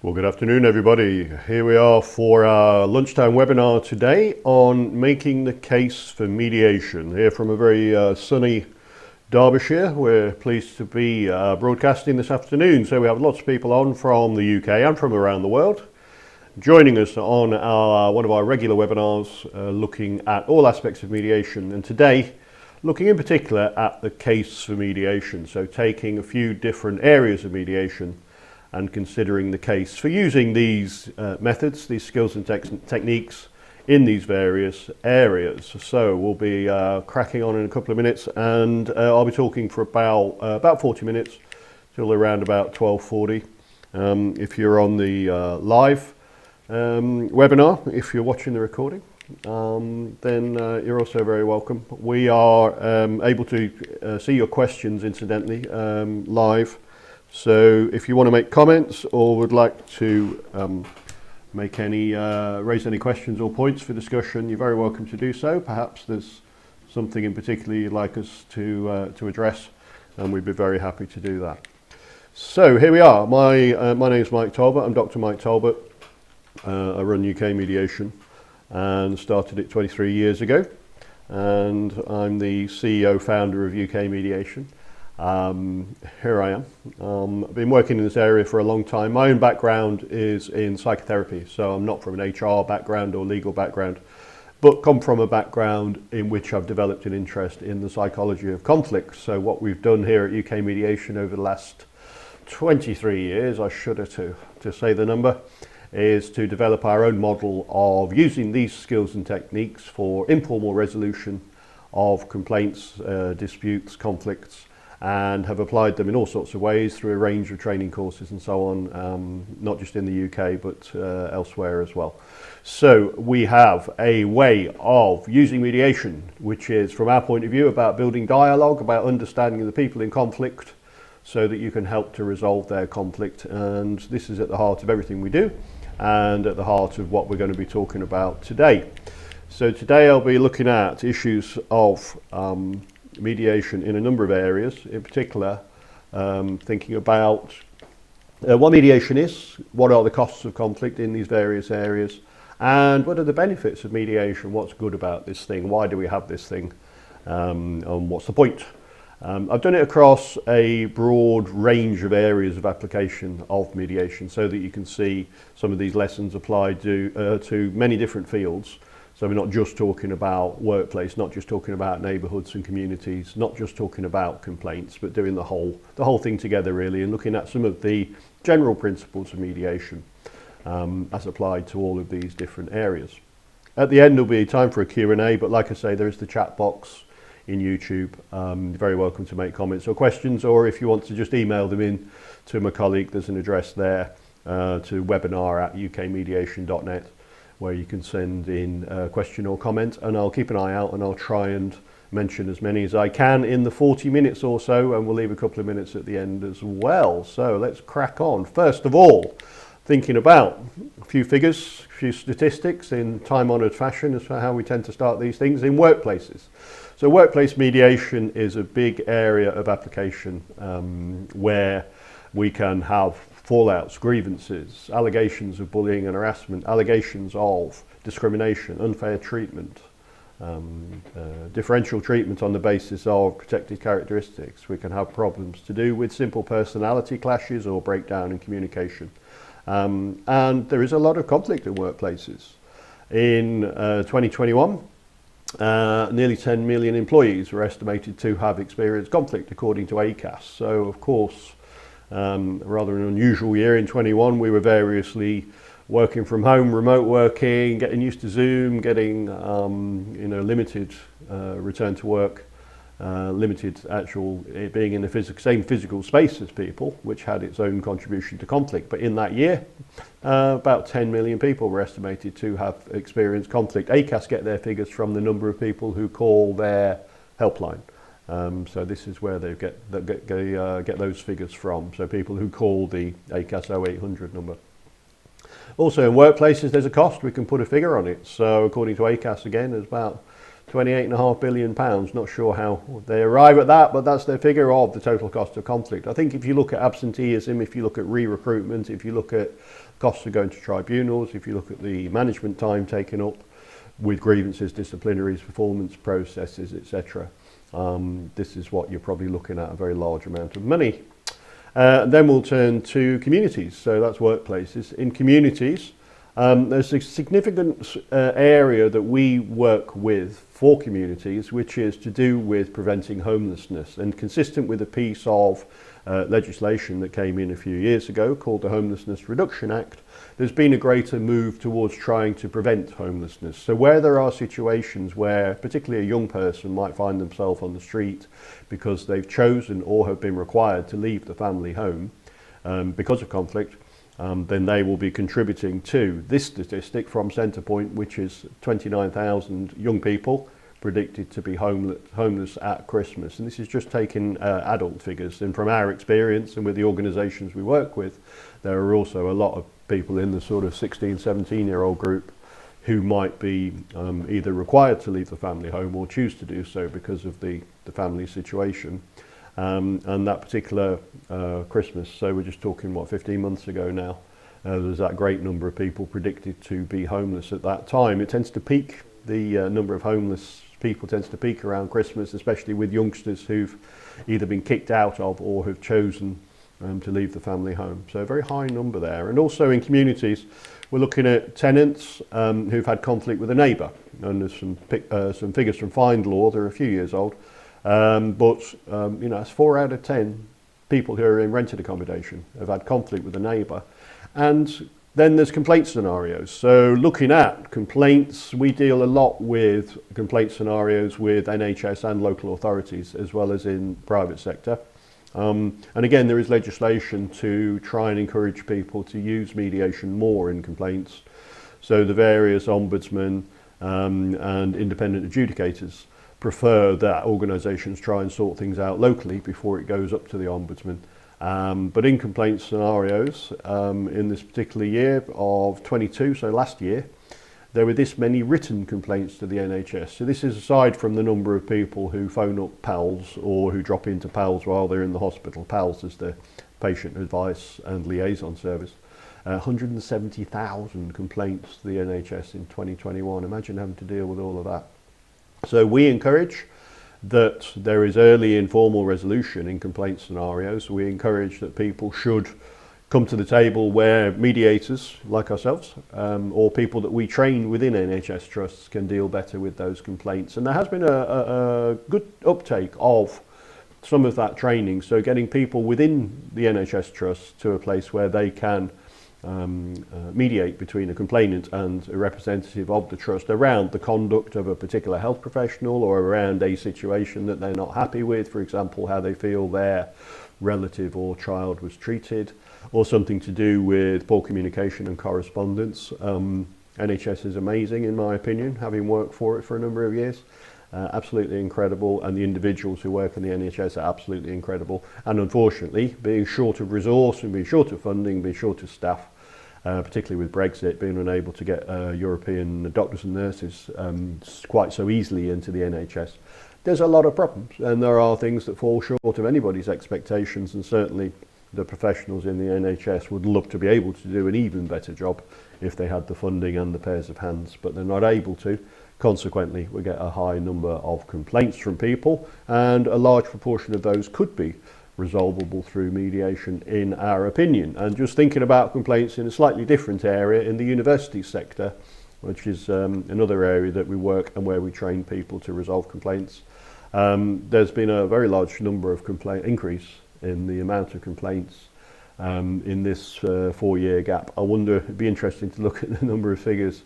Well, good afternoon, everybody. Here we are for our lunchtime webinar today on making the case for mediation. Here from a very sunny Derbyshire. We're pleased to be broadcasting this afternoon. So we have lots of people on from the UK and from around the world joining us on one of our regular webinars looking at all aspects of mediation. And today, looking in particular at the case for mediation. So taking a few different areas of mediation and considering the case for using these methods, these skills and techniques in these various areas. So we'll be cracking on in a couple of minutes, and I'll be talking for about 40 minutes till around about 12:40. If you're on the live webinar, if you're watching the recording, then you're also very welcome. We are able to see your questions, incidentally, live. So if you want to make comments or would like to raise any questions or points for discussion, you're very welcome to do so. Perhaps there's something in particular you'd like us to address, and we'd be very happy to do that. So here we are. My name is Mike Talbot. I'm Dr Mike Talbot. I run UK Mediation and started it 23 years ago, and I'm the CEO founder of UK Mediation. Here I am. I've been working in this area for a long time. My own background is in psychotherapy, so I'm not from an HR background or legal background, but come from a background in which I've developed an interest in the psychology of conflict. So what we've done here at UK Mediation over the last 23 years, I shudder to say the number, is to develop our own model of using these skills and techniques for informal resolution of complaints, disputes, conflicts, and have applied them in all sorts of ways through a range of training courses and so on, not just in the UK but elsewhere as well. So we have a way of using mediation, which is, from our point of view, about building dialogue, about understanding the people in conflict so that you can help to resolve their conflict. And this is at the heart of everything we do and at the heart of what we're going to be talking about today. So today I'll be looking at issues of mediation in a number of areas, in particular thinking about what mediation is, what are the costs of conflict in these various areas, and what are the benefits of mediation, what's good about this thing, why do we have this thing, and what's the point. I've done it across a broad range of areas of application of mediation so that you can see some of these lessons applied to many different fields. So we're not just talking about workplace, not just talking about neighbourhoods and communities, not just talking about complaints, but doing the whole thing together really, and looking at some of the general principles of mediation as applied to all of these different areas. At the end there'll be time for a Q&A, but like I say, there is the chat box in YouTube. You're very welcome to make comments or questions, or if you want to just email them in to my colleague, there's an address there to webinar@ukmediation.net. where you can send in a question or comment, and I'll keep an eye out and I'll try and mention as many as I can in the 40 minutes or so, and we'll leave a couple of minutes at the end as well. So let's crack on. First of all, thinking about a few figures, a few statistics in time-honoured fashion as for how we tend to start these things in workplaces. So workplace mediation is a big area of application where we can have fallouts, grievances, allegations of bullying and harassment, allegations of discrimination, unfair treatment, differential treatment on the basis of protected characteristics. We can have problems to do with simple personality clashes or breakdown in communication. And there is a lot of conflict in workplaces. In 2021, nearly 10 million employees were estimated to have experienced conflict according to ACAS. So of course, rather an unusual year in 21, we were variously working from home, remote working, getting used to Zoom, getting limited return to work, limited actual being in the same physical space as people, which had its own contribution to conflict. But in that year, about 10 million people were estimated to have experienced conflict. ACAS get their figures from the number of people who call their helpline. So this is where they get those figures from. So people who call the ACAS 0800 number. Also in workplaces there's a cost, we can put a figure on it. So according to ACAS again, there's about £28.5 billion. Not sure how they arrive at that, but that's their figure of the total cost of conflict. I think if you look at absenteeism, if you look at re-recruitment, if you look at costs of going to tribunals, if you look at the management time taken up with grievances, disciplinaries, performance processes, etc., this is what you're probably looking at, a very large amount of money. Then we'll turn to communities, so that's workplaces. In communities, there's a significant area that we work with for communities, which is to do with preventing homelessness, and consistent with a piece of legislation that came in a few years ago called the Homelessness Reduction Act. There's been a greater move towards trying to prevent homelessness. So where there are situations where particularly a young person might find themselves on the street because they've chosen or have been required to leave the family home because of conflict, then they will be contributing to this statistic from Centrepoint, which is 29,000 young people predicted to be homeless at Christmas. And this is just taking adult figures. And from our experience and with the organisations we work with, there are also a lot of people in the sort of 16, 17-year-old group who might be either required to leave the family home or choose to do so because of the family situation. And that particular Christmas, so we're just talking, 15 months ago now, there's that great number of people predicted to be homeless at that time. It tends to peak, the number of homeless people tends to peak around Christmas, especially with youngsters who've either been kicked out of or have chosen to leave the family home. So a very high number there. And also in communities, we're looking at tenants who've had conflict with a neighbour. And there's some figures from Find Law, they're a few years old. But it's 4 out of 10 people who are in rented accommodation have had conflict with a neighbour. And then there's complaint scenarios. So looking at complaints, we deal a lot with complaint scenarios with NHS and local authorities, as well as in private sector. And again, there is legislation to try and encourage people to use mediation more in complaints. So the various ombudsmen and independent adjudicators prefer that organisations try and sort things out locally before it goes up to the ombudsman. But in complaint scenarios, in this particular year of 22, so last year, there were this many written complaints to the NHS. So this is aside from the number of people who phone up PALS or who drop into PALS while they're in the hospital. PALS is the Patient Advice and Liaison Service. 170,000 complaints to the NHS in 2021. Imagine having to deal with all of that. So we encourage that there is early informal resolution in complaint scenarios. We encourage that people should come to the table where mediators like ourselves or people that we train within NHS trusts can deal better with those complaints. And there has been a good uptake of some of that training. So getting people within the NHS trust to a place where they can mediate between a complainant and a representative of the trust around the conduct of a particular health professional or around a situation that they're not happy with, for example, how they feel their relative or child was treated, or something to do with poor communication and correspondence. NHS is amazing in my opinion, having worked for it for a number of years. Absolutely incredible, and the individuals who work in the NHS are absolutely incredible. And unfortunately, being short of resource and being short of funding, being short of staff, particularly with Brexit, being unable to get European doctors and nurses quite so easily into the NHS, there's a lot of problems, and there are things that fall short of anybody's expectations, and certainly the professionals in the NHS would love to be able to do an even better job if they had the funding and the pairs of hands, but they're not able to. Consequently, we get a high number of complaints from people, and a large proportion of those could be resolvable through mediation, in our opinion. And just thinking about complaints in a slightly different area, in the university sector, which is another area that we work and where we train people to resolve complaints, there's been a very large number of increase in the amount of complaints in this 4-year gap. I wonder, it'd be interesting to look at the number of figures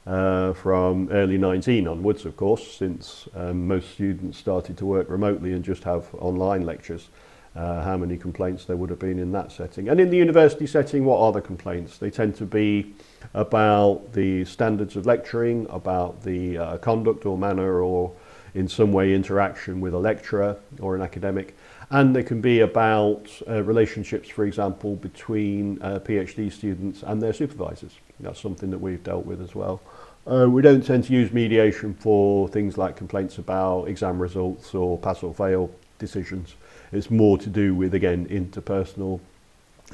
from early 19 onwards, of course, since most students started to work remotely and just have online lectures, how many complaints there would have been in that setting. And in the university setting, what are the complaints? They tend to be about the standards of lecturing, about the conduct or manner or in some way interaction with a lecturer or an academic. And they can be about relationships, for example, between PhD students and their supervisors. That's something that we've dealt with as well. We don't tend to use mediation for things like complaints about exam results or pass or fail decisions. It's more to do with, again, interpersonal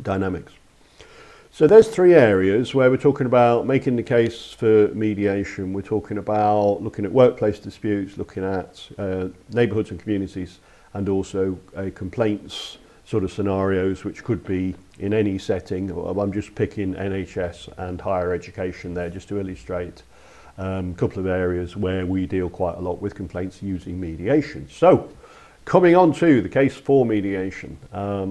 dynamics. So there's three areas where we're talking about making the case for mediation. We're talking about looking at workplace disputes, looking at neighbourhoods and communities, and also complaints sort of scenarios, which could be in any setting. I'm just picking NHS and higher education there just to illustrate a couple of areas where we deal quite a lot with complaints using mediation. So coming on to the case for mediation,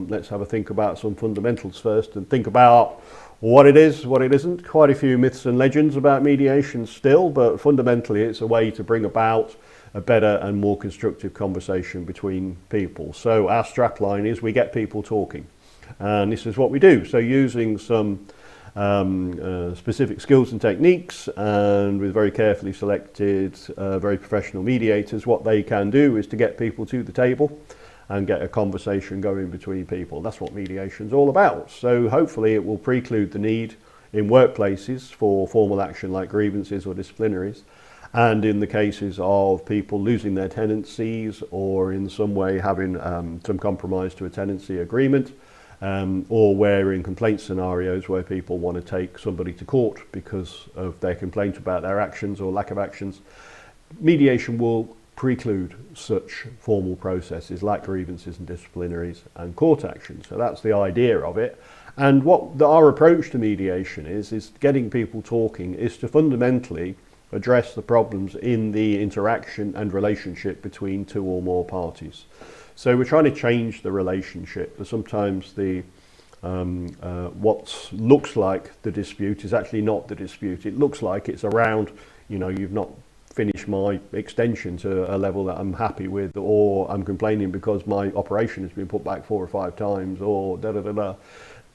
let's have a think about some fundamentals first and think about what it is, what it isn't. Quite a few myths and legends about mediation still, but fundamentally it's a way to bring about a better and more constructive conversation between people. So our strapline is we get people talking, and this is what we do. So using some specific skills and techniques, and with very carefully selected, very professional mediators, what they can do is to get people to the table and get a conversation going between people. That's what mediation is all about. So hopefully it will preclude the need in workplaces for formal action like grievances or disciplinaries, and in the cases of people losing their tenancies or in some way having some compromise to a tenancy agreement, or where in complaint scenarios where people want to take somebody to court because of their complaint about their actions or lack of actions, mediation will preclude such formal processes like grievances and disciplinaries and court action. So that's the idea of it. And what our approach to mediation is getting people talking is to fundamentally address the problems in the interaction and relationship between two or more parties. So we're trying to change the relationship. Sometimes the what looks like the dispute is actually not the dispute. It looks like it's around, you know, you've not finished my extension to a level that I'm happy with, or I'm complaining because my operation has been put back 4 or 5 times, or da da da da.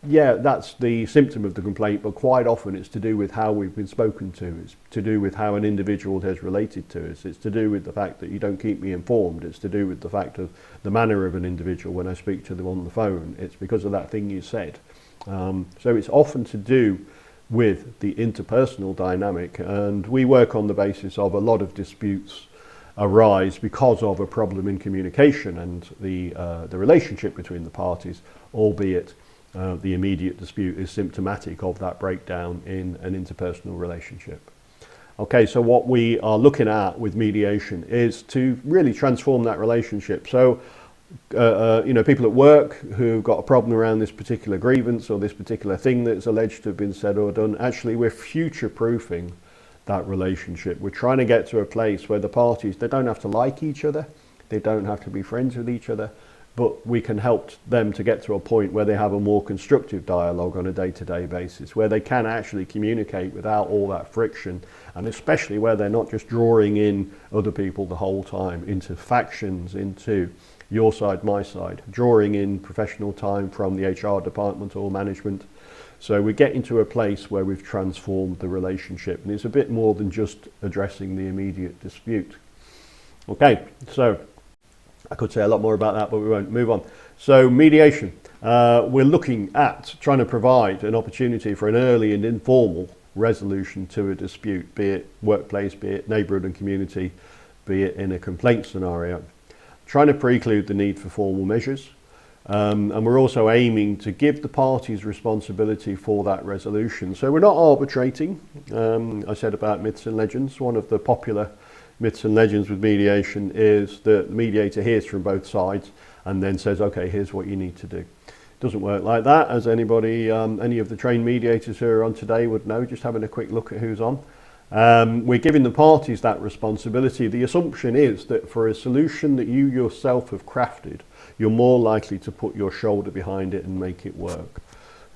Yeah, that's the symptom of the complaint, but quite often it's to do with how we've been spoken to. It's to do with how an individual has related to us. It's to do with the fact that you don't keep me informed. It's to do with the fact of the manner of an individual when I speak to them on the phone. It's because of that thing you said. So it's often to do with the interpersonal dynamic, and we work on the basis of a lot of disputes arise because of a problem in communication and the relationship between the parties, albeit the immediate dispute is symptomatic of that breakdown in an interpersonal relationship. Okay, so what we are looking at with mediation is to really transform that relationship. So, you know, people at work who've got a problem around this particular grievance or this particular thing that's alleged to have been said or done, actually we're future-proofing that relationship. We're trying to get to a place where the parties, they don't have to like each other, they don't have to be friends with each other, but we can help them to get to a point where they have a more constructive dialogue on a day-to-day basis, where they can actually communicate without all that friction, and especially where they're not just drawing in other people the whole time into factions, into your side, my side, drawing in professional time from the HR department or management. So we get into a place where we've transformed the relationship, and it's a bit more than just addressing the immediate dispute. Okay, so I could say a lot more about that, but we won't. Move on. So mediation. We're looking at trying to provide an opportunity for an early and informal resolution to a dispute, be it workplace, be it neighbourhood and community, be it in a complaint scenario. Trying to preclude the need for formal measures. And we're also aiming to give the parties responsibility for that resolution. So we're not arbitrating. I said about myths and legends. One of the popular myths and legends with mediation is that the mediator hears from both sides and then says, okay, here's what you need to do. It doesn't work like that, as anybody, any of the trained mediators who are on today would know, just having a quick look at who's on. We're giving the parties that responsibility. The assumption is that for a solution that you yourself have crafted, you're more likely to put your shoulder behind it and make it work.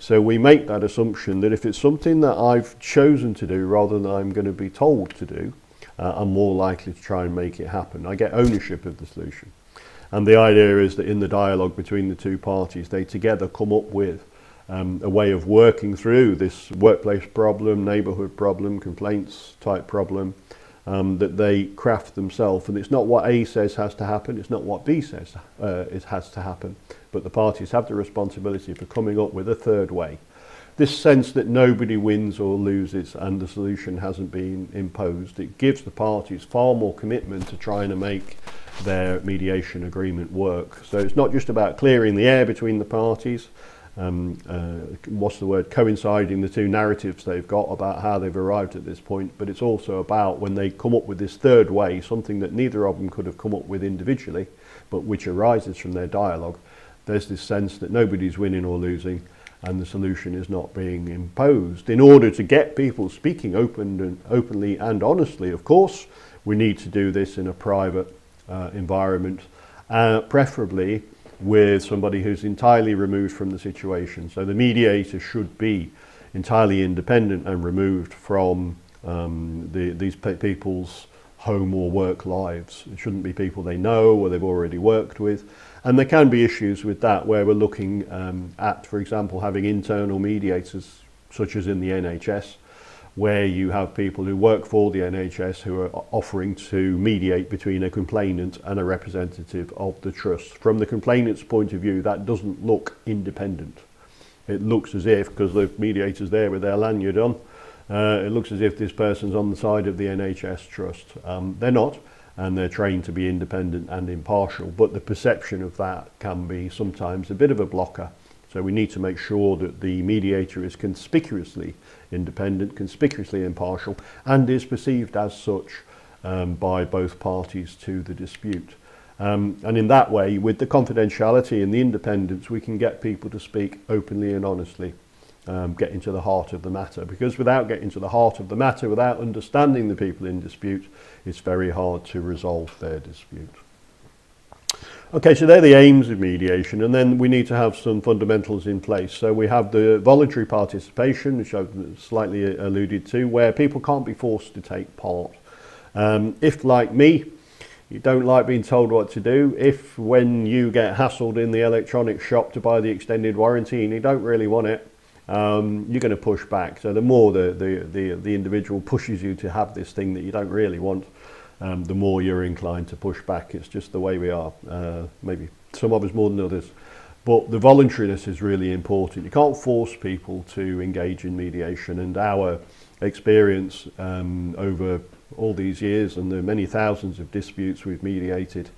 So we make that assumption that if it's something that I've chosen to do rather than I'm going to be told to do, I'm more likely to try and make it happen. I get ownership of the solution. And the idea is that in the dialogue between the two parties, they together come up with a way of working through this workplace problem, neighbourhood problem, complaints type problem, that they craft themselves. And it's not what A says has to happen, it's not what B says it has to happen, but the parties have the responsibility for coming up with a third way. this sense that nobody wins or loses and the solution hasn't been imposed, it gives the parties far more commitment to trying to make their mediation agreement work. So it's not just about clearing the air between the parties, coinciding the two narratives they've got about how they've arrived at this point, but it's also about when they come up with this third way, something that neither of them could have come up with individually, but which arises from their dialogue. There's this sense that nobody's winning or losing and the solution is not being imposed. In order to get people speaking openly and honestly, of course, we need to do this in a private environment, preferably with somebody who's entirely removed from the situation. So the mediator should be entirely independent and removed from these people's home or work lives. It shouldn't be people they know or they've already worked with. And there can be issues with that where we're looking at, for example, having internal mediators, such as in the NHS, where you have people who work for the NHS who are offering to mediate between a complainant and a representative of the trust. From the complainant's point of view, that doesn't look independent. It looks as if, because the mediator's there with their lanyard on, it looks as if this person's on the side of the NHS trust. They're not, and they're trained to be independent and impartial, but the perception of that can be sometimes a bit of a blocker. So we need to make sure that the mediator is conspicuously independent, conspicuously impartial, and is perceived as such by both parties to the dispute. And in that way, with the confidentiality and the independence, we can get people to speak openly and honestly, get into the heart of the matter. Because without getting to the heart of the matter, without understanding the people in dispute, it's very hard to resolve their dispute. Okay, so they're the aims of mediation, and then we need to have some fundamentals in place. So we have the voluntary participation, which I've slightly alluded to, where people can't be forced to take part. If, like me, you don't like being told what to do, if when you get hassled in the electronics shop to buy the extended warranty and you don't really want it, you're going to push back. So the more the individual pushes you to have this thing that you don't really want, the more you're inclined to push back. It's just the way we are. Maybe some of us more than others. But the voluntariness is really important. You can't force people to engage in mediation, and our experience over all these years and the many thousands of disputes we've mediated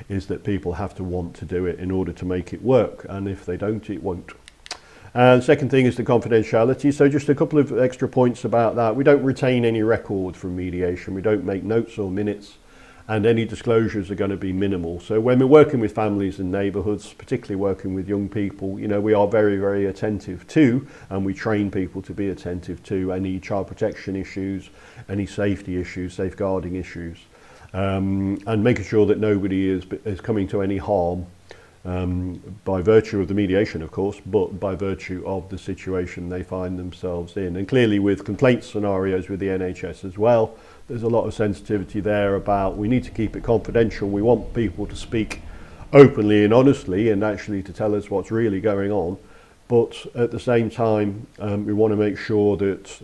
is that people have to want to do it in order to make it work, and if they don't, it won't. And second thing is the confidentiality. So just a couple of extra points about that. We don't retain any record from mediation. We don't make notes or minutes, and any disclosures are going to be minimal. So when we're working with families and neighbourhoods, particularly working with young people, you know, we are very, very attentive to, and we train people to be attentive to any child protection issues, any safety issues, safeguarding issues, and making sure that nobody is coming to any harm by virtue of the mediation, of course, but by virtue of the situation they find themselves in. And clearly with complaint scenarios with the NHS as well, there's a lot of sensitivity there about we need to keep it confidential. We want people to speak openly and honestly and actually to tell us what's really going on. But at the same time, we want to make sure that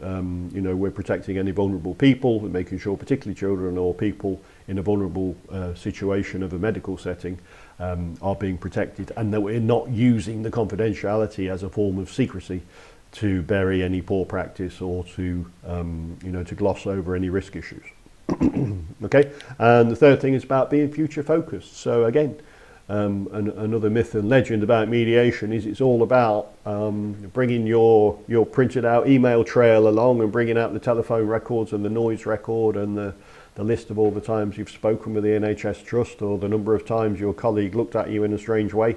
you know, we're protecting any vulnerable people, and making sure particularly children or people in a vulnerable situation of a medical setting are being protected, and that we're not using the confidentiality as a form of secrecy to bury any poor practice or to you know, to gloss over any risk issues. Okay, and the third thing is about being future focused. So again, another myth and legend about mediation is it's all about bringing your printed out email trail along and bringing out the telephone records and the noise record and the list of all the times you've spoken with the NHS Trust, or the number of times your colleague looked at you in a strange way,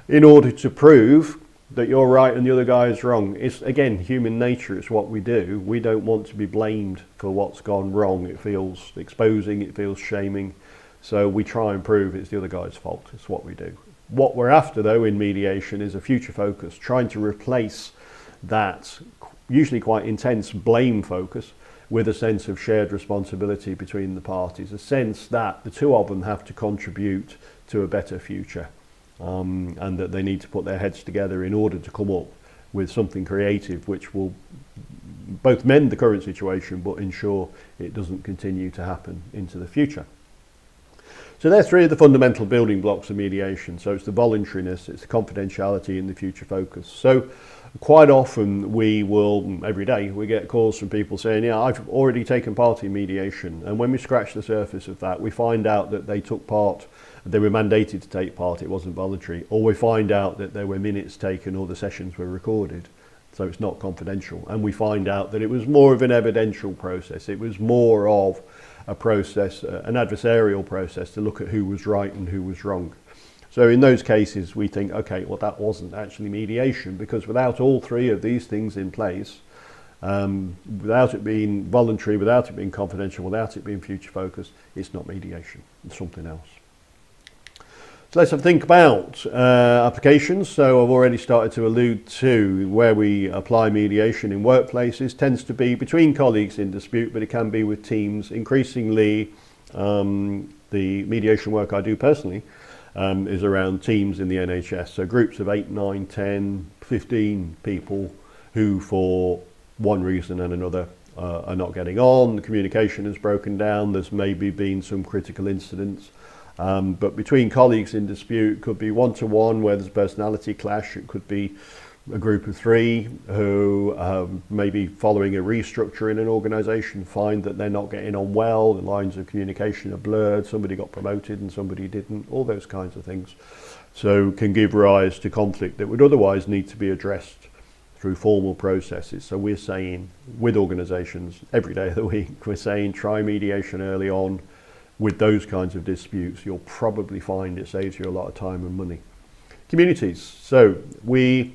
in order to prove that you're right and the other guy is wrong. It's, again, human nature. It's what we do. We don't want to be blamed for what's gone wrong. It feels exposing, it feels shaming. So we try and prove it's the other guy's fault. It's what we do. What we're after, though, in mediation is a future focus, trying to replace that usually quite intense blame focus with a sense of shared responsibility between the parties, a sense that the two of them have to contribute to a better future, and that they need to put their heads together in order to come up with something creative which will both mend the current situation but ensure it doesn't continue to happen into the future. So they're three of the fundamental building blocks of mediation. So it's the voluntariness, it's the confidentiality, and the future focus. So quite often we will, every day, we get calls from people saying, yeah, I've already taken part in mediation. And when we scratch the surface of that, we find out that they took part, they were mandated to take part, it wasn't voluntary. Or we find out that there were minutes taken or the sessions were recorded. So it's not confidential. And we find out that it was more of an evidential process. It was more of a process, an adversarial process to look at who was right and who was wrong. So in those cases, we think, okay, well, that wasn't actually mediation, because without all three of these things in place, without it being voluntary, without it being confidential, without it being future focused, it's not mediation, it's something else. So let's have a think about applications. So I've already started to allude to where we apply mediation in workplaces. Tends to be between colleagues in dispute, but it can be with teams. Increasingly, the mediation work I do personally is around teams in the NHS. So groups of 8, 9, 10, 15 people who for one reason and another are not getting on. The communication has broken down. There's maybe been some critical incidents. But between colleagues in dispute, it could be one-to-one where there's a personality clash. It could be a group of 3 who maybe following a restructure in an organisation find that they're not getting on well, the lines of communication are blurred, somebody got promoted and somebody didn't, all those kinds of things. So can give rise to conflict that would otherwise need to be addressed through formal processes. So we're saying with organisations every day of the week, we're saying try mediation early on. With those kinds of disputes, you'll probably find it saves you a lot of time and money. Communities. So we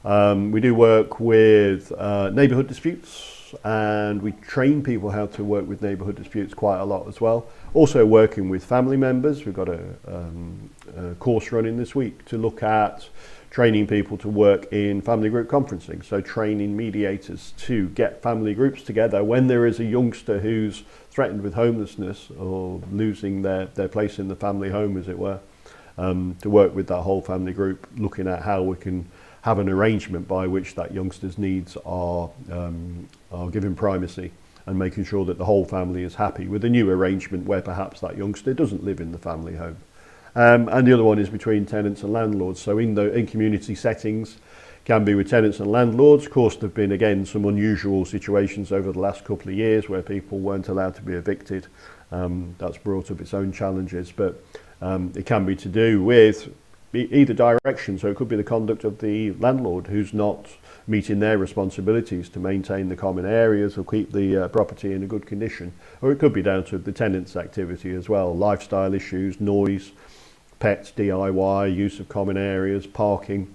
do work with neighbourhood disputes, and we train people how to work with neighbourhood disputes quite a lot as well. Also working with family members. We've got a course running this week to look at training people to work in family group conferencing. So training mediators to get family groups together when there is a youngster who's threatened with homelessness or losing their place in the family home, as it were, to work with that whole family group, looking at how we can have an arrangement by which that youngster's needs are given primacy, and making sure that the whole family is happy with a new arrangement where perhaps that youngster doesn't live in the family home. And the other one is between tenants and landlords. So in community settings, can be with tenants and landlords. Of course, there have been, again, some unusual situations over the last couple of years where people weren't allowed to be evicted. That's brought up its own challenges, but it can be to do with either direction. So it could be the conduct of the landlord who's not meeting their responsibilities to maintain the common areas or keep the property in a good condition. Or it could be down to the tenant's activity as well, lifestyle issues, noise, pets, DIY, use of common areas, parking.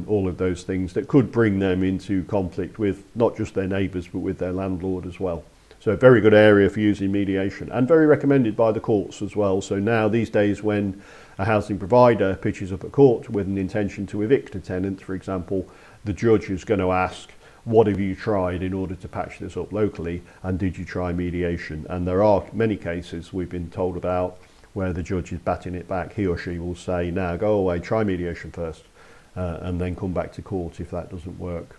All of those things that could bring them into conflict with not just their neighbours but with their landlord as well. So a very good area for using mediation, and very recommended by the courts as well. So now these days when a housing provider pitches up at court with an intention to evict a tenant, for example, the judge is going to ask, what have you tried in order to patch this up locally, and did you try mediation? And there are many cases we've been told about where the judge is batting it back. He or she will say, now go away, try mediation first. And then come back to court if that doesn't work.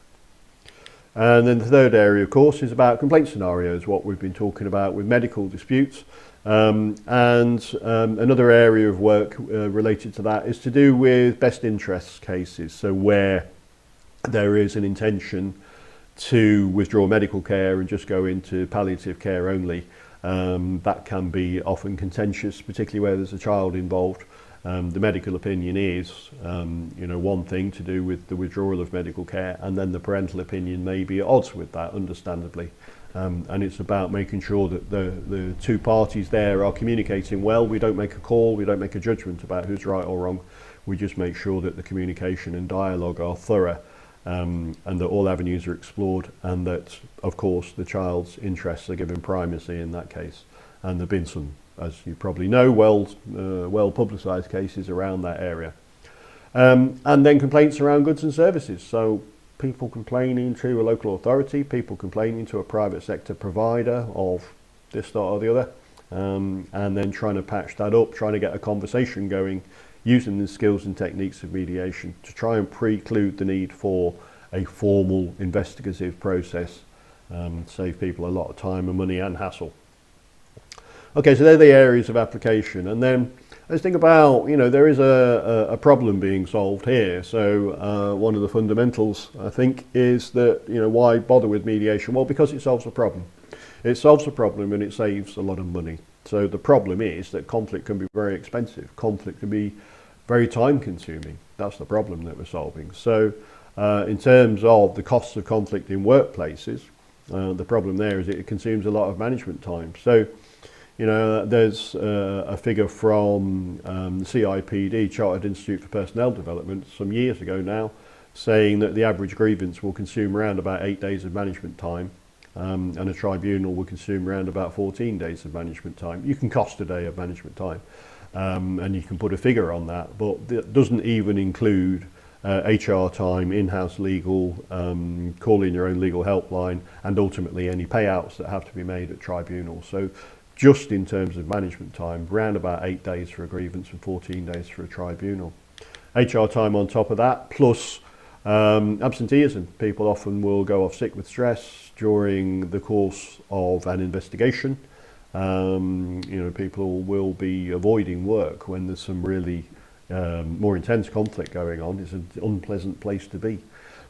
And then the third area, of course, is about complaint scenarios, what we've been talking about with medical disputes. Another area of work related to that is to do with best interests cases. So where there is an intention to withdraw medical care and just go into palliative care only. That can be often contentious, particularly where there's a child involved. The medical opinion is, one thing to do with the withdrawal of medical care, and then the parental opinion may be at odds with that, understandably. And it's about making sure that the two parties there are communicating well. We don't make a call, we don't make a judgment about who's right or wrong. We just make sure that the communication and dialogue are thorough, and that all avenues are explored, and that, of course, the child's interests are given primacy in that case. And there have been some, as you probably know, well publicised cases around that area. And then complaints around goods and services. So people complaining to a local authority, people complaining to a private sector provider of this, that or the other, and then trying to patch that up, trying to get a conversation going, using the skills and techniques of mediation to try and preclude the need for a formal investigative process, save people a lot of time and money and hassle. Okay, so they're the areas of application. And then let's think about, there is a problem being solved here. So one of the fundamentals, I think, is that, why bother with mediation? Well, because it solves a problem. It solves a problem and it saves a lot of money. So the problem is that conflict can be very expensive. Conflict can be very time consuming. That's the problem that we're solving. So in terms of the costs of conflict in workplaces, the problem there is it consumes a lot of management time. So, there's a figure from the CIPD, Chartered Institute for Personnel Development, some years ago now, saying that the average grievance will consume around about 8 days of management time, and a tribunal will consume around about 14 days of management time. You can cost a day of management time, and you can put a figure on that, but that doesn't even include HR time, in-house legal, calling your own legal helpline, and ultimately any payouts that have to be made at tribunals. So just in terms of management time, around about 8 days for a grievance and 14 days for a tribunal. HR time on top of that, plus absenteeism. People often will go off sick with stress during the course of an investigation. People will be avoiding work when there's some really more intense conflict going on. It's an unpleasant place to be.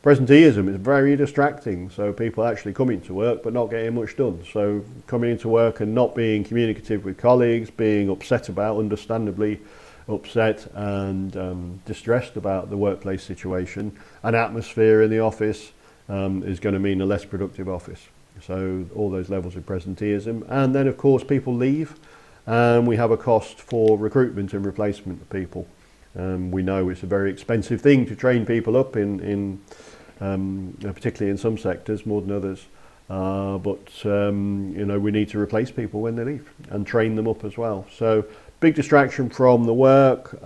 Presenteeism is very distracting, so people actually coming to work but not getting much done. So coming into work and not being communicative with colleagues, being upset about, understandably upset and distressed about the workplace situation, an atmosphere in the office is going to mean a less productive office. So all those levels of presenteeism. And then of course people leave, and we have a cost for recruitment and replacement of people. We know it's a very expensive thing to train people up in particularly in some sectors more than others. We need to replace people when they leave and train them up as well. So big distraction from the work,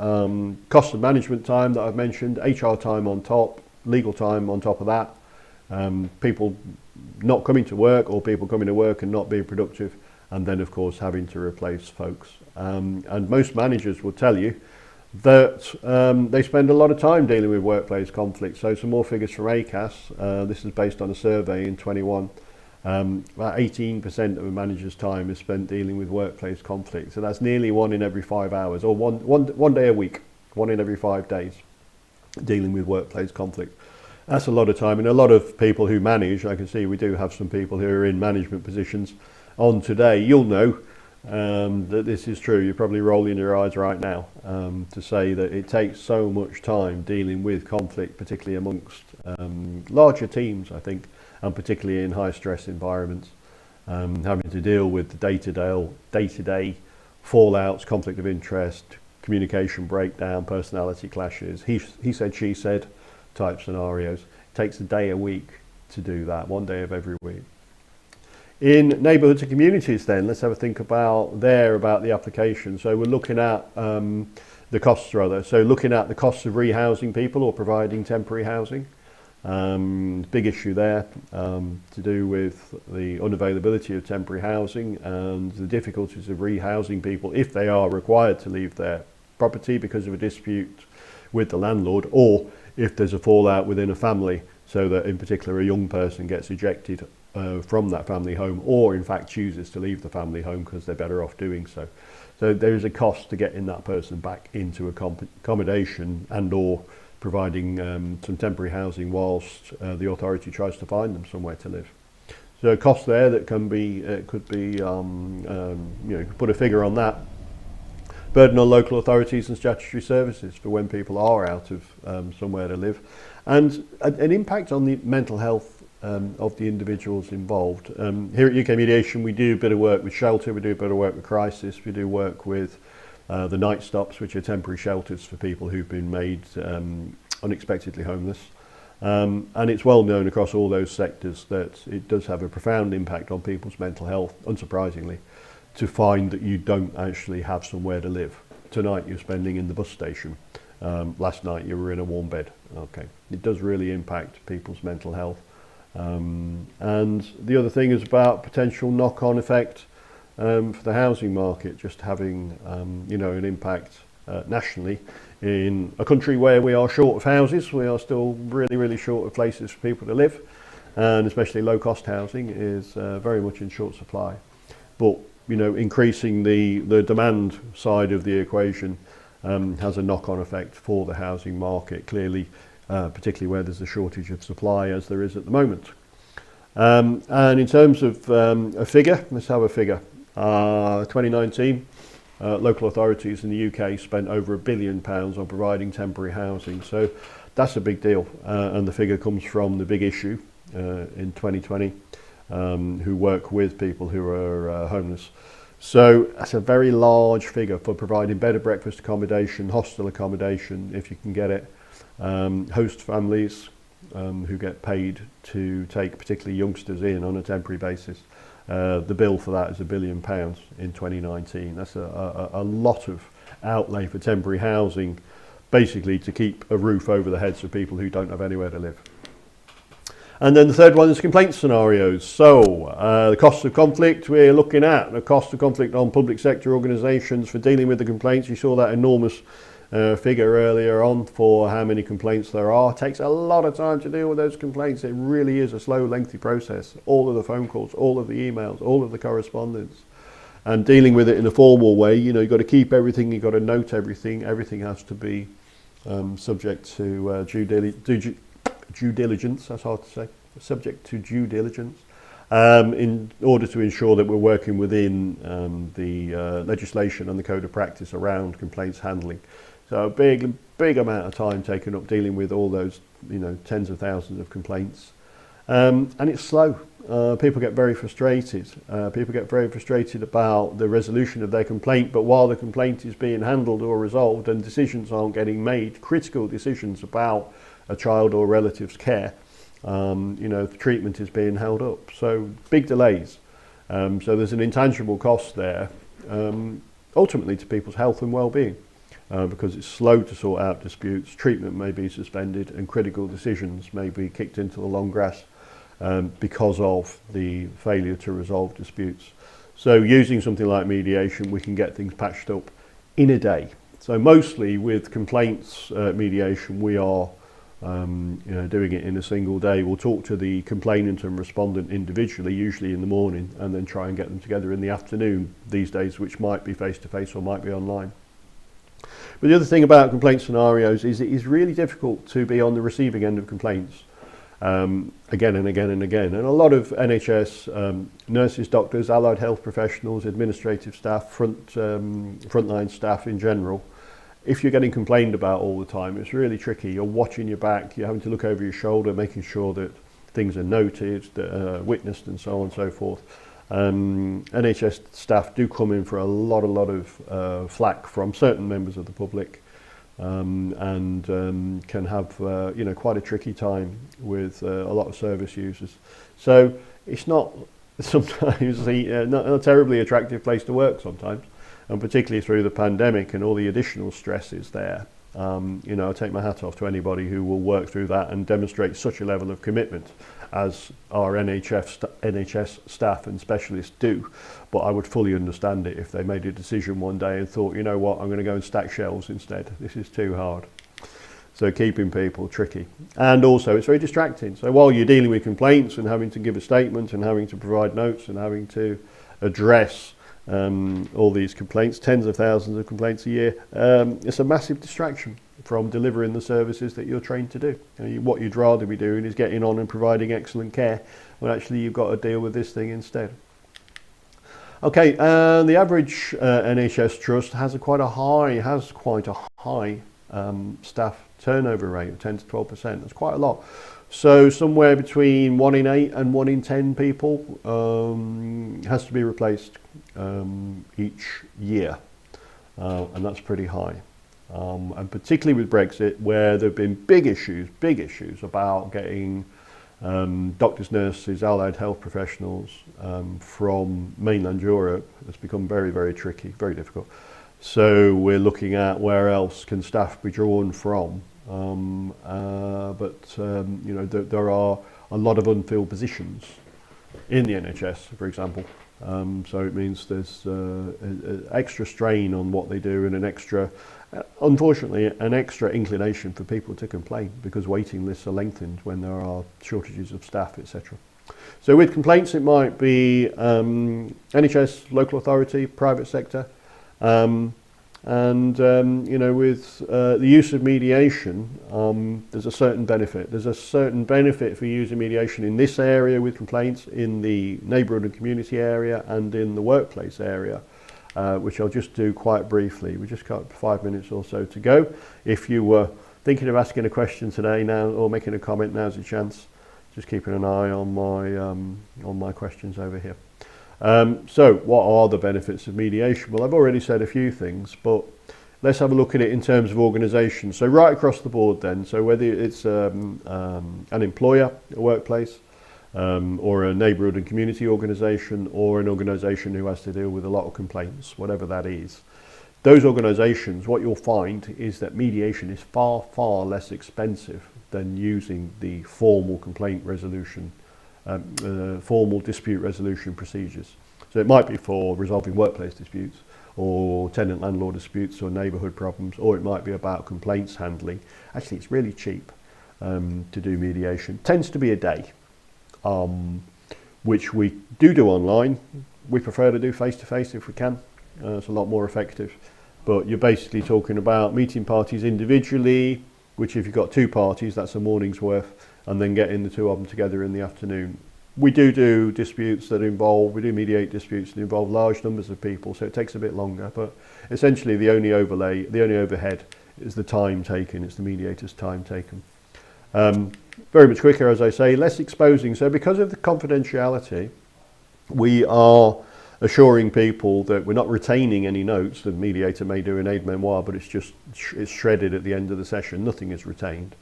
cost of management time that I've mentioned, HR time on top, legal time on top of that, people not coming to work or people coming to work and not being productive, and then of course having to replace folks. And most managers will tell you that they spend a lot of time dealing with workplace conflict. So some more figures from ACAS. This is based on a survey in 21. About 18% of a manager's time is spent dealing with workplace conflict. So that's nearly 1 in every 5 hours, or one day a week, 1 in every 5 days dealing with workplace conflict. That's a lot of time, and a lot of people who manage, I can see we do have some people who are in management positions on today. You'll know that this is true. You're probably rolling your eyes right now to say that it takes so much time dealing with conflict, particularly amongst larger teams, I think, and particularly in high stress environments, having to deal with the day-to-day fallouts, conflict of interest, communication breakdown, personality clashes, he said, she said type scenarios. It takes a day a week to do that, 1 day of every week. In neighbourhoods and communities then, let's have a think about the application. So we're looking at the costs rather. So looking at the costs of rehousing people or providing temporary housing. Big issue there to do with the unavailability of temporary housing and the difficulties of rehousing people if they are required to leave their property because of a dispute with the landlord, or if there's a fallout within a family, so that in particular a young person gets ejected from that family home, or in fact chooses to leave the family home because they're better off doing so. So there is a cost to getting that person back into accommodation and or providing some temporary housing whilst the authority tries to find them somewhere to live. So a cost there that can be, could be, you could put a figure on that. Burden on local authorities and statutory services for when people are out of somewhere to live, and an impact on the mental health of the individuals involved. Here at UK Mediation we do a bit of work with shelter, we do a bit of work with crisis, we do work with the night stops, which are temporary shelters for people who've been made unexpectedly homeless. And it's well known across all those sectors that it does have a profound impact on people's mental health, unsurprisingly, to find that you don't actually have somewhere to live. Tonight you're spending in the bus station. Last night you were in a warm bed. Okay, it does really impact people's mental health. And the other thing is about potential knock-on effect for the housing market, just having an impact nationally in a country where we are short of houses. We are still really short of places for people to live, and especially low-cost housing is very much in short supply. But increasing the demand side of the equation has a knock-on effect for the housing market, clearly, particularly where there's a shortage of supply, as there is at the moment. And in terms of a figure, let's have a figure. 2019, local authorities in the UK spent over £1 billion on providing temporary housing. So that's a big deal. And the figure comes from the Big Issue in 2020, who work with people who are homeless. So that's a very large figure for providing bed and breakfast accommodation, hostel accommodation, if you can get it, host families who get paid to take particularly youngsters in on a temporary basis. The bill for that is £1 billion in 2019. That's a lot of outlay for temporary housing, basically to keep a roof over the heads of people who don't have anywhere to live. And then the third one is complaint scenarios. So the cost of conflict, we're looking at the cost of conflict on public sector organisations for dealing with the complaints. You saw that enormous figure earlier on for how many complaints there are. It takes a lot of time to deal with those complaints. It really is a slow, lengthy process. All of the phone calls, all of the emails, all of the correspondence. And dealing with it in a formal way, you've got to keep everything, you've got to note everything. Everything has to be subject to due diligence, that's hard to say, subject to due diligence, in order to ensure that we're working within the legislation and the code of practice around complaints handling. So a big amount of time taken up dealing with all those, tens of thousands of complaints. And it's slow. People get very frustrated. People get very frustrated about the resolution of their complaint, but while the complaint is being handled or resolved and decisions aren't getting made, critical decisions about a child or relative's care, the treatment is being held up. So big delays. So there's an intangible cost there, ultimately to people's health and well-being, because it's slow to sort out disputes, treatment may be suspended, and critical decisions may be kicked into the long grass because of the failure to resolve disputes. So using something like mediation, we can get things patched up in a day. So mostly with complaints mediation, we are doing it in a single day. We'll talk to the complainant and respondent individually, usually in the morning, and then try and get them together in the afternoon these days, which might be face-to-face or might be online. But the other thing about complaint scenarios is it is really difficult to be on the receiving end of complaints again and again and again. And a lot of NHS nurses, doctors, allied health professionals, administrative staff, frontline staff in general, if you're getting complained about all the time, it's really tricky. You're watching your back, you're having to look over your shoulder, making sure that things are noted, that are witnessed, and so on and so forth. NHS staff do come in for a lot of flack from certain members of the public, and can have quite a tricky time with a lot of service users. So it's not sometimes not a terribly attractive place to work sometimes, and particularly through the pandemic and all the additional stresses there. I take my hat off to anybody who will work through that and demonstrate such a level of commitment as our NHS staff and specialists do. But I would fully understand it if they made a decision one day and thought, you know what, I'm going to go and stack shelves instead. This is too hard. So keeping people tricky. And also it's very distracting. So while you're dealing with complaints and having to give a statement and having to provide notes and having to address all these complaints, tens of thousands of complaints a year, it's a massive distraction from delivering the services that you're trained to do. What you'd rather be doing is getting on and providing excellent care, when actually you've got to deal with this thing instead. Okay, the average NHS trust has quite a high staff turnover rate of 10 to 12%. That's quite a lot. So somewhere between 1 in 8 and 1 in 10 people has to be replaced each year, and that's pretty high. And particularly with Brexit, where there have been big issues about getting doctors, nurses, allied health professionals from mainland Europe, it's become very, very tricky, very difficult. So we're looking at where else can staff be drawn from. There are a lot of unfilled positions in the NHS, for example, So it means there's extra strain on what they do, and an extra, unfortunately, an extra inclination for people to complain, because waiting lists are lengthened when there are shortages of staff, etc. So with complaints, it might be NHS, local authority, private sector, you know, with the use of mediation, there's a certain benefit. There's a certain benefit for using mediation in this area with complaints, in the neighbourhood and community area, and in the workplace area, which I'll just do quite briefly. We just got 5 minutes or so to go. If you were thinking of asking a question today now, or making a comment, now's your chance. Just keeping an eye on my questions over here. So what are the benefits of mediation? Well, I've already said a few things, but let's have a look at it in terms of organisation. So right across the board then, so whether it's an employer, a workplace, or a neighbourhood and community organisation, or an organisation who has to deal with a lot of complaints, whatever that is, those organisations, what you'll find is that mediation is far, far less expensive than using the formal complaint resolution, formal dispute resolution procedures. So it might be for resolving workplace disputes, or tenant-landlord disputes, or neighbourhood problems, or it might be about complaints handling. Actually, it's really cheap to do mediation. Tends to be a day, which we do online. We prefer to do face-to-face if we can. It's a lot more effective. But you're basically talking about meeting parties individually, which if you've got two parties, that's a morning's worth, and then getting the two of them together in the afternoon. We do disputes that involve, we do mediate disputes that involve large numbers of people, so it takes a bit longer, but essentially the only overhead is the time taken, it's the mediator's time taken. Very much quicker, as I say, less exposing. So because of the confidentiality, we are assuring people that we're not retaining any notes. The mediator may do an aide-memoire, but it's shredded at the end of the session. Nothing is retained.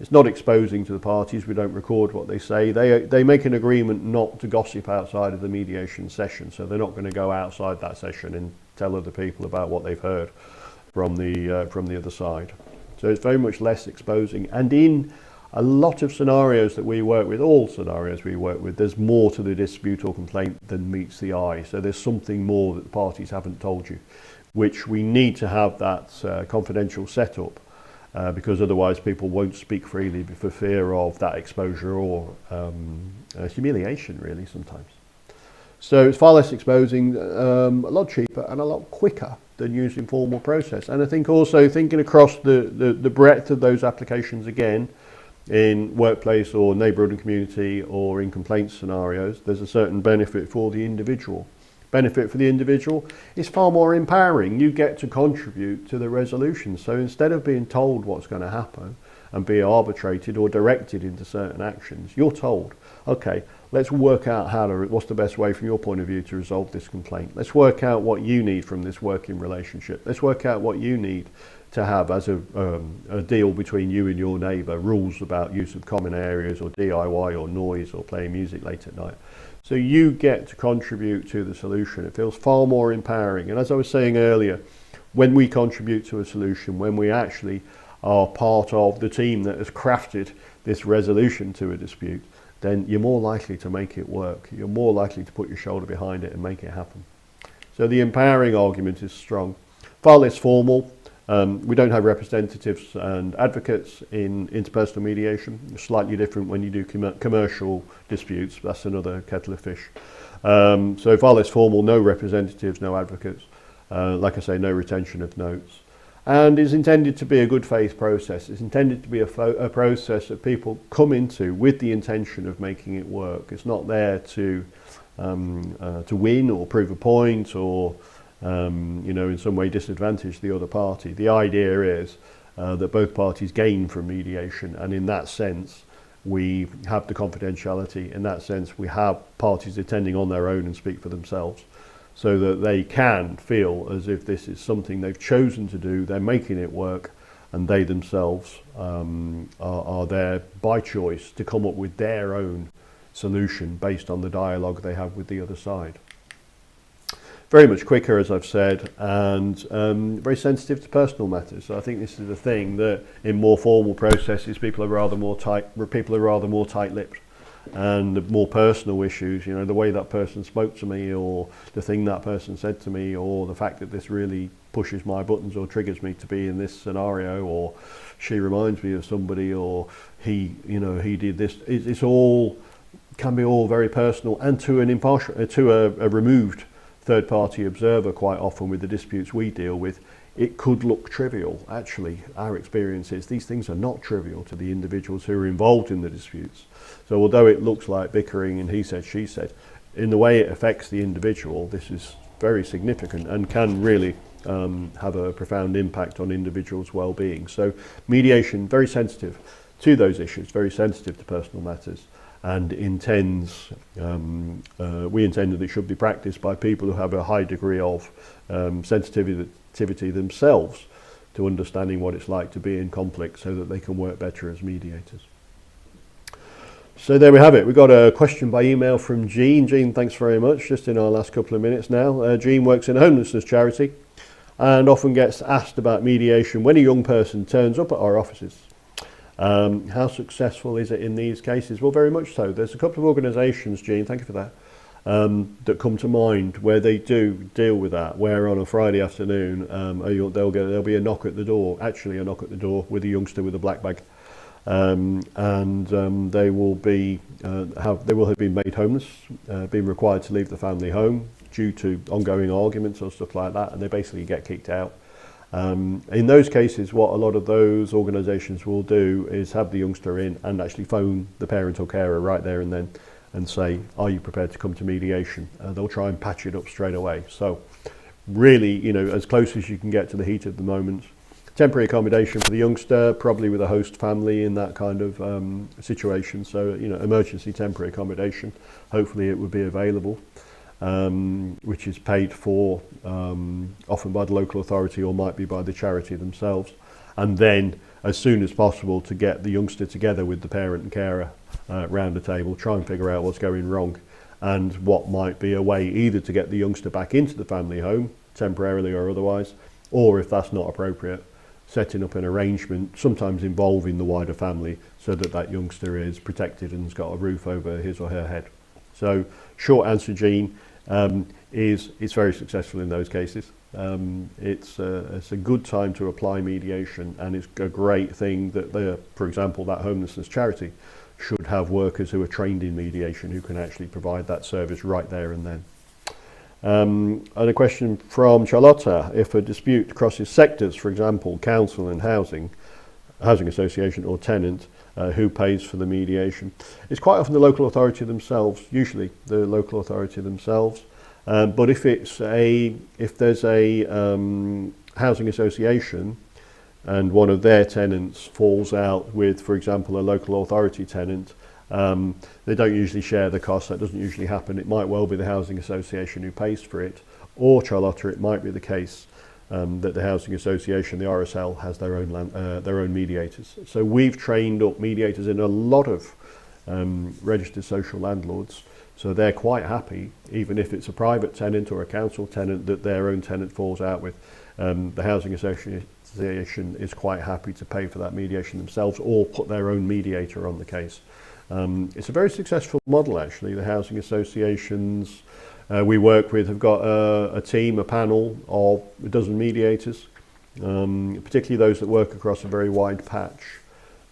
It's not exposing to the parties. We don't record what they say. They make an agreement not to gossip outside of the mediation session, so they're not going to go outside that session and tell other people about what they've heard from the other side. So it's very much less exposing. And in a lot of scenarios that we work with, all scenarios we work with, there's more to the dispute or complaint than meets the eye. So there's something more that the parties haven't told you, which we need to have that confidential setup, because otherwise people won't speak freely for fear of that exposure or humiliation, really, sometimes. So it's far less exposing, a lot cheaper and a lot quicker than using formal process. And I think also thinking across the breadth of those applications again, in workplace or neighbourhood and community or in complaint scenarios, there's a certain benefit for the individual. Benefit for the individual is far more empowering. You get to contribute to the resolution. So instead of being told what's going to happen and be arbitrated or directed into certain actions, you're told, okay, let's work out what's the best way from your point of view to resolve this complaint. Let's work out what you need from this working relationship. Let's work out what you need to have as a deal between you and your neighbour, rules about use of common areas or DIY or noise or playing music late at night. So you get to contribute to the solution. It feels far more empowering. And as I was saying earlier, when we contribute to a solution, when we actually are part of the team that has crafted this resolution to a dispute, then you're more likely to make it work. You're more likely to put your shoulder behind it and make it happen. So the empowering argument is strong. Far less formal. We don't have representatives and advocates in interpersonal mediation. It's slightly different when you do commercial disputes. That's another kettle of fish. So far less formal, no representatives, no advocates. Like I say, no retention of notes. And is intended to be a good faith process. It's intended to be a process that people come into with the intention of making it work. It's not there to win or prove a point or in some way disadvantage the other party. The idea is that both parties gain from mediation, and in that sense we have the confidentiality. In that sense we have parties attending on their own and speak for themselves, so that they can feel as if this is something they've chosen to do, they're making it work, and they themselves are there by choice to come up with their own solution based on the dialogue they have with the other side. Very much quicker, as I've said, and very sensitive to personal matters. So I think this is the thing that in more formal processes people are rather more tight-lipped. and the more personal issues, you know, the way that person spoke to me, or the thing that person said to me, or the fact that this really pushes my buttons or triggers me to be in this scenario, or she reminds me of somebody, or he, you know, he did this. It's all, can be all very personal, and to an impartial, to a removed third-party observer, quite often with the disputes we deal with, it could look trivial. Actually, our experience is these things are not trivial to the individuals who are involved in the disputes. So although it looks like bickering and he said, she said, in the way it affects the individual, this is very significant and can really have a profound impact on individuals' well-being. So mediation, very sensitive to those issues, very sensitive to personal matters, and intends, we intend that it should be practiced by people who have a high degree of sensitivity themselves to understanding what it's like to be in conflict, so that they can work better as mediators. So there we have it. We've got a question by email from Jean. Jean, thanks very much. Just in our last couple of minutes now. Jean works in a homelessness charity and often gets asked about mediation when a young person turns up at our offices. How successful is it in these cases? Well, very much so. There's a couple of organisations, Jean, thank you for that, that come to mind where they do deal with that, where on a Friday afternoon there'll be a knock at the door, actually a knock at the door with a youngster with a black bag, they will have been made homeless, been required to leave the family home due to ongoing arguments or stuff like that, and they basically get kicked out. In those cases, what a lot of those organisations will do is have the youngster in and actually phone the parent or carer right there and then and say, are you prepared to come to mediation? They'll try and patch it up straight away. So really, you know, as close as you can get to the heat of the moment. Temporary accommodation for the youngster, probably with a host family in that kind of situation. So, you know, emergency temporary accommodation, hopefully it would be available, which is paid for often by the local authority or might be by the charity themselves. And then as soon as possible to get the youngster together with the parent and carer round the table, try and figure out what's going wrong and what might be a way either to get the youngster back into the family home, temporarily or otherwise, or if that's not appropriate, setting up an arrangement, sometimes involving the wider family, so that that youngster is protected and has got a roof over his or her head. So short answer, Jean, is it's very successful in those cases. It's a good time to apply mediation, and it's a great thing that, for example, that homelessness charity should have workers who are trained in mediation who can actually provide that service right there and then. And a question from Charlotta: if a dispute crosses sectors, for example, council and housing association or tenant, who pays for the mediation? It's quite often the local authority themselves, usually the local authority themselves. But if there's a housing association and one of their tenants falls out with, for example, a local authority tenant, they don't usually share the cost. That doesn't usually happen. It might well be the housing association who pays for it, or Charlotta, it might be the case that the housing association, the RSL, has their own mediators. So we've trained up mediators in a lot of registered social landlords. So they're quite happy, even if it's a private tenant or a council tenant that their own tenant falls out with. The housing association is quite happy to pay for that mediation themselves or put their own mediator on the case. It's a very successful model, actually. The housing associations we work with have got a team, a panel of a dozen mediators, particularly those that work across a very wide patch.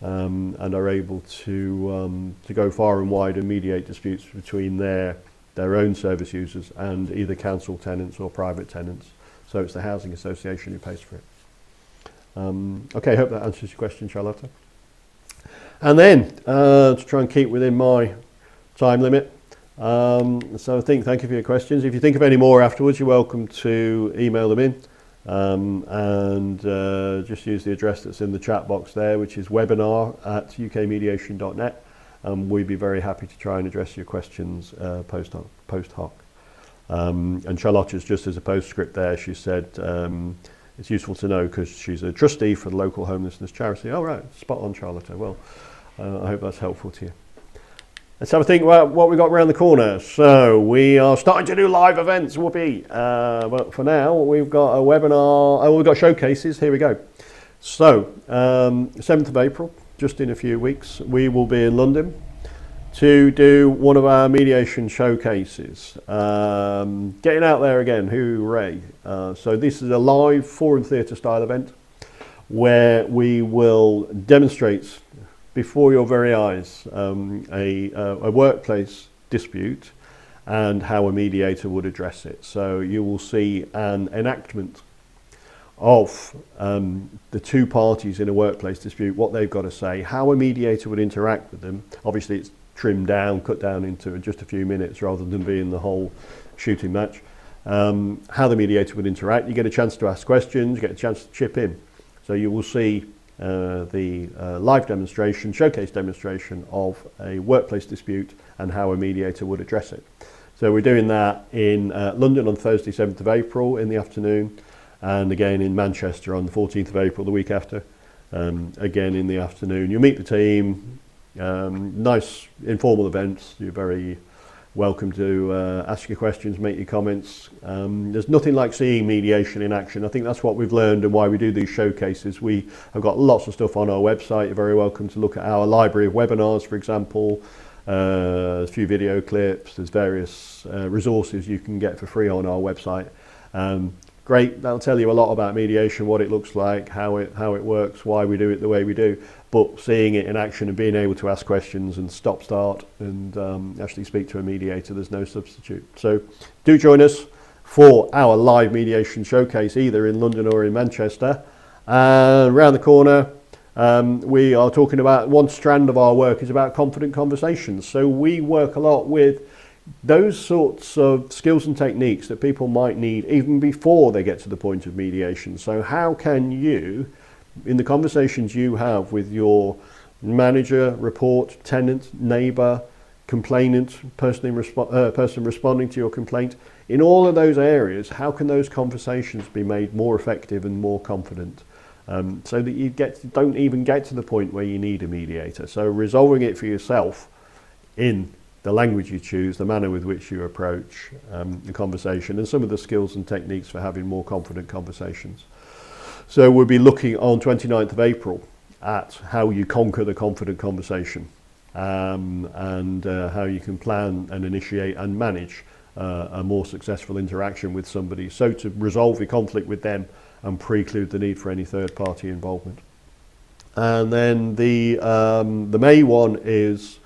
And are able to go far and wide and mediate disputes between their own service users and either council tenants or private tenants. So it's the housing association who pays for it. Okay, I hope that answers your question, Charlotta. And then to try and keep within my time limit. So thank you for your questions. If you think of any more afterwards, you're welcome to email them in. Just use the address that's in the chat box there, which is webinar@ukmediation.net, and we'd be very happy to try and address your questions post hoc. And Charlotta's, just as a postscript there, she said it's useful to know because she's a trustee for the local homelessness charity. Oh right, spot on, Charlotta. Well, I hope that's helpful to you. Let's have a think about what we got around the corner. So we are starting to do live events, whoopee. But for now, we've got a webinar, we've got showcases, here we go. So, 7th of April, just in a few weeks, we will be in London to do one of our mediation showcases. Getting out there again, hooray. So this is a live forum theatre style event where we will demonstrate before your very eyes a workplace dispute and how a mediator would address it. So you will see an enactment of the two parties in a workplace dispute, what they've got to say, how a mediator would interact with them. Obviously it's trimmed down, cut down into just a few minutes rather than being the whole shooting match. How the mediator would interact. You get a chance to ask questions, you get a chance to chip in. So you will see the live demonstration, showcase demonstration of a workplace dispute and how a mediator would address it. So we're doing that in London on Thursday 7th of April in the afternoon, and again in Manchester on the 14th of April, the week after, again in the afternoon. You'll meet the team, nice informal events. You're very welcome to ask your questions, make your comments. There's nothing like seeing mediation in action. I think that's what we've learned and why we do these showcases. We have got lots of stuff on our website. You're very welcome to look at our library of webinars, for example. A few video clips, there's various resources you can get for free on our website. Great, that'll tell you a lot about mediation, what it looks like, how it works, why we do it the way we do. But seeing it in action and being able to ask questions and stop start and actually speak to a mediator, there's no substitute. So do join us for our live mediation showcase either in London or in Manchester. And around the corner, we are talking about one strand of our work is about confident conversations. So we work a lot with those sorts of skills and techniques that people might need even before they get to the point of mediation. So how can you, in the conversations you have with your manager, report, tenant, neighbour, complainant, person responding to your complaint, in all of those areas, how can those conversations be made more effective and more confident? So that you don't even get to the point where you need a mediator. So resolving it for yourself in the language you choose, the manner with which you approach the conversation, and some of the skills and techniques for having more confident conversations. So we'll be looking on 29th of April at how you conquer the confident conversation and how you can plan and initiate and manage a more successful interaction with somebody. So to resolve the conflict with them and preclude the need for any third party involvement. And then the May one is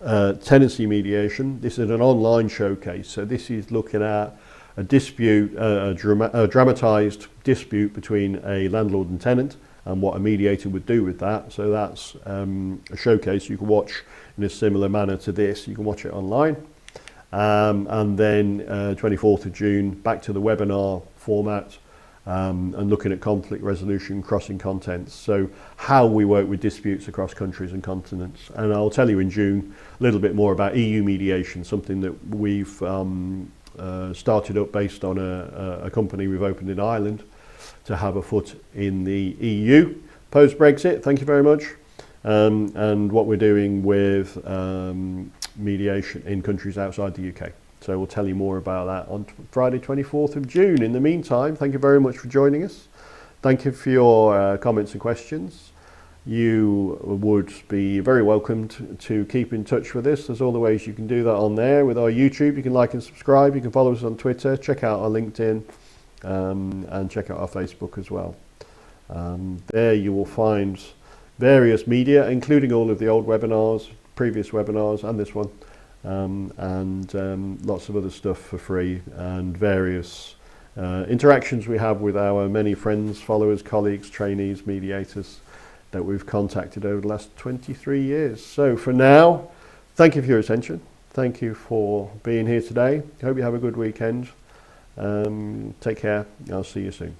tenancy mediation. This is an online showcase. So this is looking at a dispute, a dramatised dispute between a landlord and tenant and what a mediator would do with that. So that's a showcase you can watch in a similar manner to this. You can watch it online. And then 24th of June, back to the webinar format. And looking at conflict resolution, crossing contents, so how we work with disputes across countries and continents. And I'll tell you in June a little bit more about EU mediation, something that we've started up based on a company we've opened in Ireland to have a foot in the EU post-Brexit, thank you very much, and what we're doing with mediation in countries outside the UK. So we'll tell you more about that on Friday 24th of June. In the meantime, thank you very much for joining us. Thank you for your comments and questions. You would be very welcome to keep in touch with us. There's all the ways you can do that on there. With our YouTube, you can like and subscribe. You can follow us on Twitter, check out our LinkedIn, and check out our Facebook as well. There you will find various media, including all of the old webinars, previous webinars, and this one. And lots of other stuff for free, and various interactions we have with our many friends, followers, colleagues, trainees, mediators that we've contacted over the last 23 years. So for now, thank you for your attention. Thank you for being here today. I hope you have a good weekend. Take care. I'll see you soon.